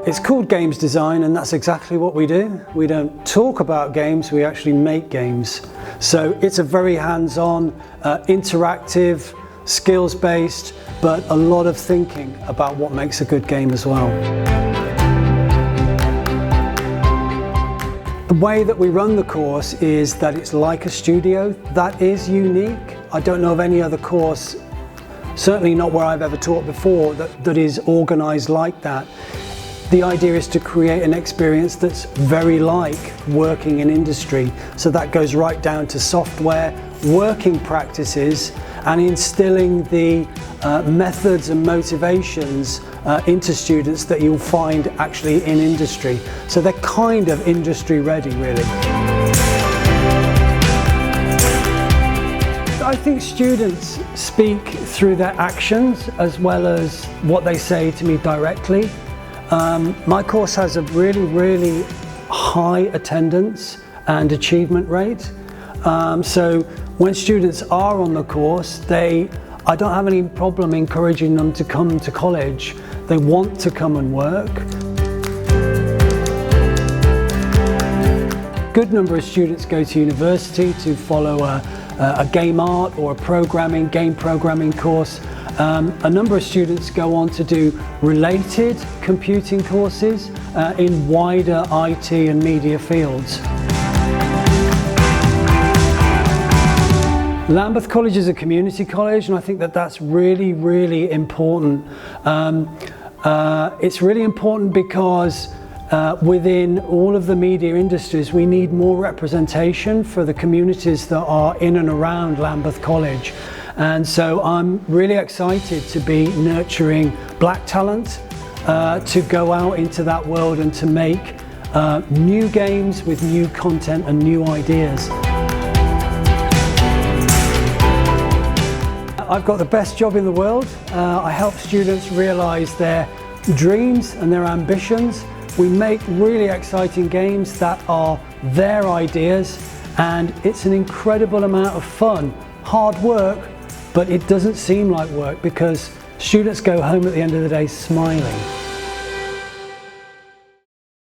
It's called Games Design, and that's exactly what we do. We don't talk about games, we actually make games. So it's a very hands-on, interactive, skills-based, but a lot of thinking about what makes a good game as well. The way that we run the course is that it's like a studio. That is unique. I don't know of any other course, certainly not where I've ever taught before, that is organised like that. The idea is to create an experience that's very like working in industry. So that goes right down to software, working practices, and instilling the methods and motivations into students that you'll find actually in industry. So they're kind of industry ready, really. I think students speak through their actions as well as what they say to me directly. My course has a really high attendance and achievement rate. So when students are on the course, I don't have any problem encouraging them to come to college. They want to come and work. Good number of students go to university to follow a game art or a game programming course. A number of students go on to do related computing courses in wider IT and media fields. Lambeth College is a community college, and I think that that's really important. It's really important because within all of the media industries we need more representation for the communities that are in and around Lambeth College. And so I'm really excited to be nurturing black talent to go out into that world and to make new games with new content and new ideas. I've got the best job in the world. I help students realise their dreams and their ambitions. We make really exciting games that are their ideas, and it's an incredible amount of fun, hard work, but it doesn't seem like work because students go home at the end of the day smiling.